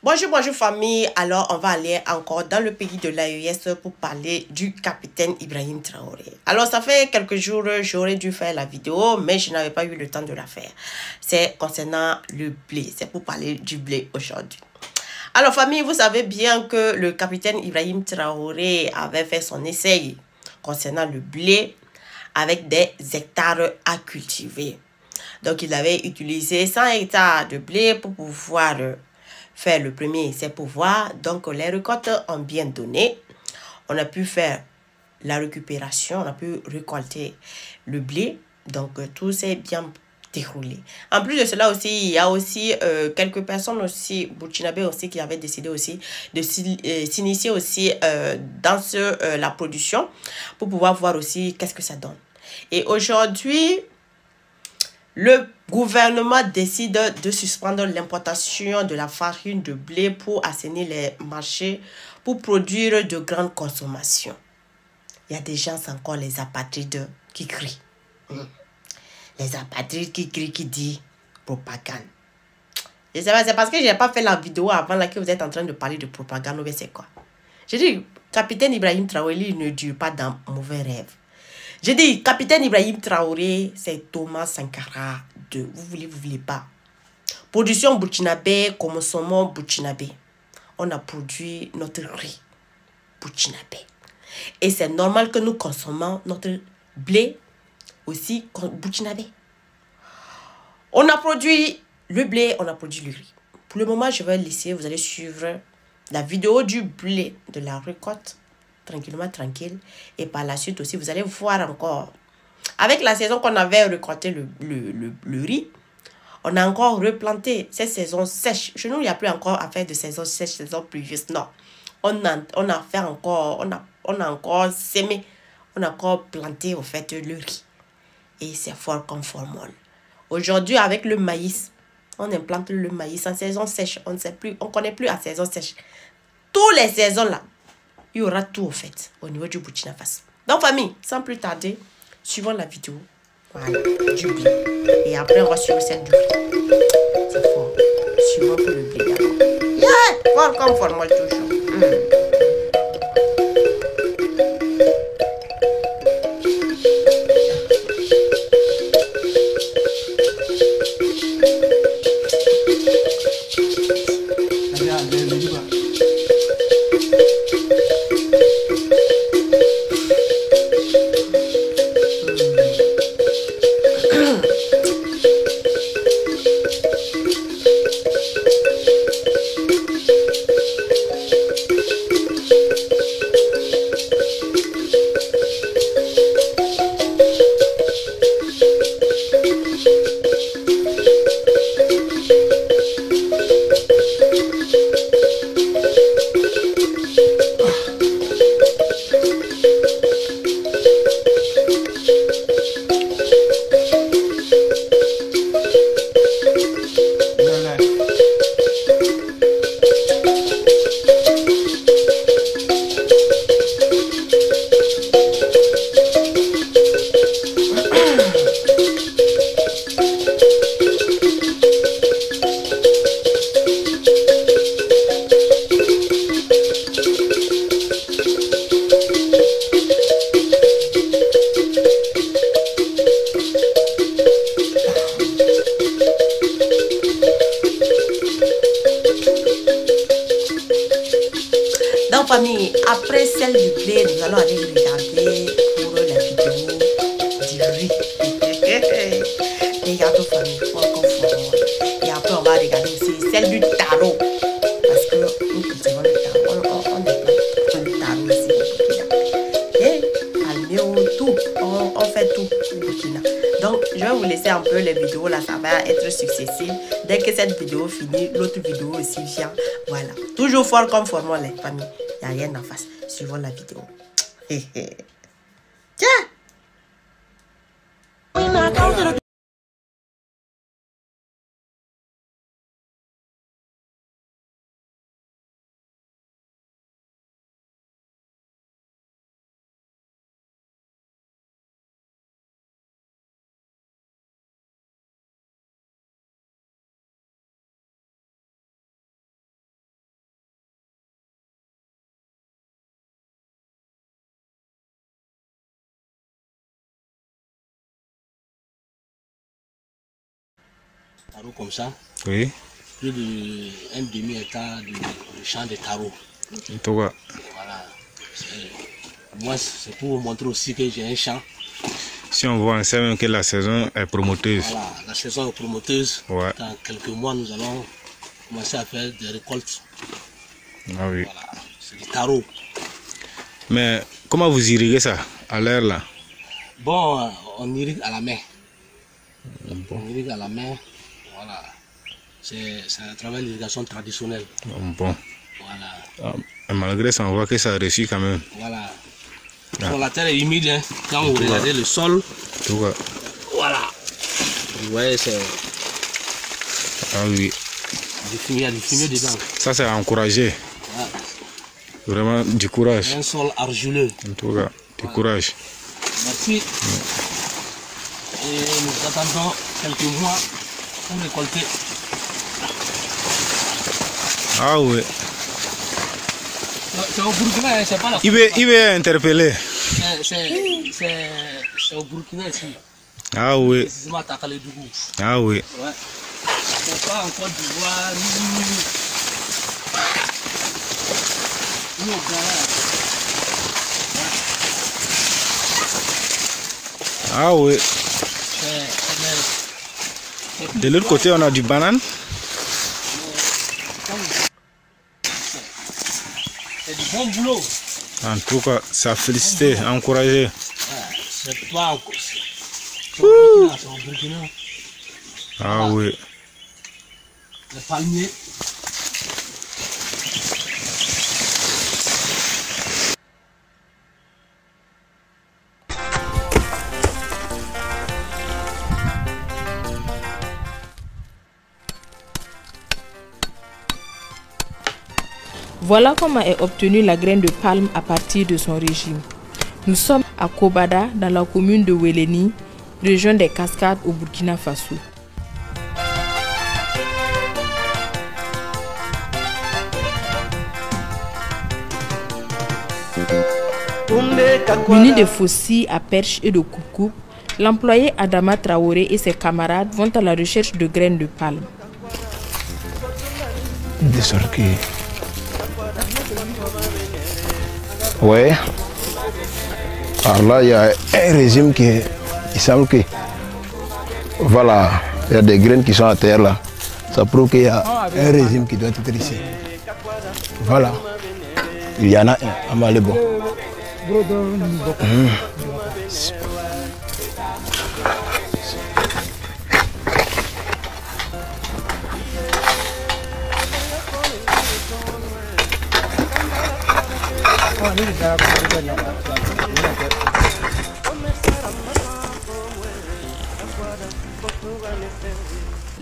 Bonjour, bonjour famille. Alors, on va aller encore dans le pays de l'AES pour parler du capitaine Ibrahim Traoré. Alors, ça fait quelques jours, j'aurais dû faire la vidéo, mais je n'avais pas eu le temps de la faire. C'est concernant le blé. C'est pour parler du blé aujourd'hui. Alors, famille, vous savez bien que le capitaine Ibrahim Traoré avait fait son essai concernant le blé avec des hectares à cultiver. Donc, il avait utilisé 100 hectares de blé pour pouvoir faire le premier essai pour voir. Donc, les récoltes ont bien donné. On a pu faire la récupération, on a pu récolter le blé. Donc, tout s'est bien déroulé. En plus de cela aussi, il y a aussi quelques personnes aussi, burkinabés aussi, qui avaient décidé aussi de s'initier aussi dans la production pour pouvoir voir aussi qu'est-ce que ça donne. Et aujourd'hui, le gouvernement décide de suspendre l'importation de la farine de blé pour assainir les marchés pour produire de grandes consommations. Il y a des gens encore, les apatrides, qui crient. Les apatrides qui crient, qui disent propagande. Je sais pas, c'est parce que je n'ai pas fait la vidéo avant là que vous êtes en train de parler de propagande, mais c'est quoi? Je dis, capitaine Ibrahim Traoré, il ne dure pas dans mauvais rêve. Je dis, capitaine Ibrahim Traoré, c'est Thomas Sankara 2. Vous voulez pas. Production burkinabé, consommation burkinabé. On a produit notre riz burkinabé. Et c'est normal que nous consommons notre blé aussi burkinabé. On a produit le blé, on a produit le riz. Pour le moment, je vais laisser, vous allez suivre la vidéo du blé, de la récolte, tranquillement, tranquille. Et par la suite aussi, vous allez voir encore. Avec la saison qu'on avait récolté le riz, on a encore replanté cette saison sèche. Chez nous, il n'y a plus encore à faire de saison sèche, saison pluvieuse. Non. On a fait encore, on a encore sémé, on a encore planté au fait le riz. Et c'est fort comme formol. Aujourd'hui, avec le maïs, on implante le maïs en saison sèche. On ne sait plus, on ne connaît plus la saison sèche. Tous les saisons là, il y aura tout au fait au niveau du Burkina Faso. Donc famille, sans plus tarder, suivons la vidéo. Voilà, du blé. Et après, on va suivre celle du riz. C'est fort. Suivons pour le blé d'abord. Yeah! Fort comme formol toujours. Donc famille, après celle du blé, nous allons aller regarder pour la vidéo du riz. Regardons famille, encore fort. Et après on va regarder aussi celle du taro. Parce que nous cultivons le taro. On développe le taro ici au Burkina. Et alméo, tout. On fait tout au Burkina. Donc je vais vous laisser un peu les vidéos là, ça va être successif. Dès que cette vidéo finit, l'autre vidéo aussi vient. Voilà. Toujours fort comme formol les familles. Il n'y a rien en face. Suivons la vidéo. Tiens! taro comme ça. Oui. Plus d'un demi-hectare de champ de taro. Voilà. Moi, c'est pour montrer aussi que j'ai un champ. Si on voit, on sait même que la saison est promoteuse. Voilà, la saison est promoteuse. Ouais. Dans quelques mois, nous allons commencer à faire des récoltes. Ah oui. Voilà, c'est du taro. Mais comment vous irriguez ça à l'air là? Bon, on irrigue à la main. Bon. On irrigue à la main. Voilà. C'est à travers l'irrigation traditionnelle. Bon. Voilà. Ah, malgré ça, on voit que ça réussit quand même. Voilà. Ah. Bon, la terre est humide, hein. Quand vous regardez le sol, voilà. Vous voyez, c'est... Ah oui. Il y a du fumier dedans. Ça, c'est encouragé. Ouais. Vraiment du courage. Un sol argileux. En tout cas, du courage. Merci. Et nous attendons quelques mois pour récolter. Ah oui. C'est au Burkina, hein, c'est pas la... Il veut interpeller. C'est au Burkina ici. Ah oui. Précisément à Takaledougou. Ah oui. Ouais. C'est pas en Côte d'Ivoire, ni au Ghana. Ah oui. De l'autre côté, on a du banane. C'est du bon boulot. En tout cas, ça félicité, encouragé. C'est pas encore. C'est au Burkina. Ah oui. Le palmier. Voilà comment est obtenue la graine de palme à partir de son régime. Nous sommes à Kobada, dans la commune de Wéléni, région des Cascades au Burkina Faso. Muni de faucilles à perche et de coupe-coupe, l'employé Adama Traoré et ses camarades vont à la recherche de graines de palme. De sorte que... Ouais. Alors là, il y a un régime qui... Il semble que... Voilà, il y a des graines qui sont à terre là. Ça prouve qu'il y a un régime qui doit être ici. Voilà. Il y en a un à Malébo.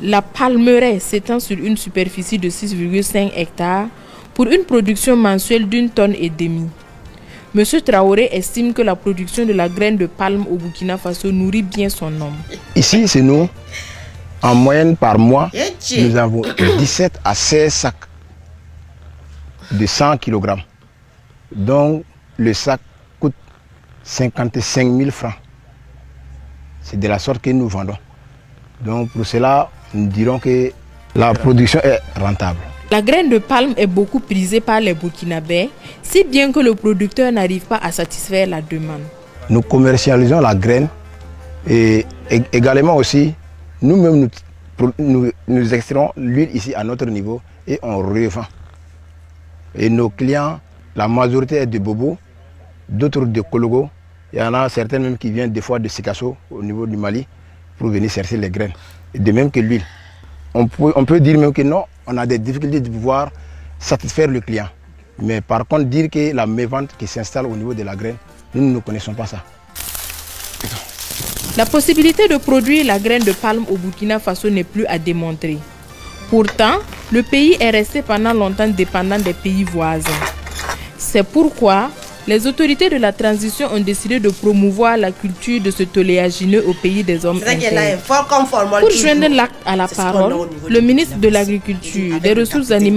La palmeraie s'étend sur une superficie de 6,5 hectares pour une production mensuelle d'1,5 tonne. Monsieur Traoré estime que la production de la graine de palme au Burkina Faso nourrit bien son homme. Ici, c'est nous, en moyenne par mois, nous avons 17 à 16 sacs de 100 kg. Donc, le sac coûte 55 000 francs. C'est de la sorte que nous vendons. Donc, pour cela, nous dirons que la production est rentable. La graine de palme est beaucoup prisée par les Burkinabés, si bien que le producteur n'arrive pas à satisfaire la demande. Nous commercialisons la graine et également aussi, nous-mêmes, nous extraisons l'huile ici à notre niveau et on revend. Et nos clients, la majorité est de Bobo, d'autres de Kologo. Il y en a certains même qui viennent des fois de Sikasso au niveau du Mali pour venir chercher les graines. Et de même que l'huile. On peut dire même que non, on a des difficultés de pouvoir satisfaire le client. Mais par contre, dire que la mévente qui s'installe au niveau de la graine, nous ne connaissons pas ça. La possibilité de produire la graine de palme au Burkina Faso n'est plus à démontrer. Pourtant, le pays est resté pendant longtemps dépendant des pays voisins. C'est pourquoi les autorités de la transition ont décidé de promouvoir la culture de ce oléagineux au pays des hommes internes. Pour joindre l'acte à la parole, le ministre de l'Agriculture, des Ressources animales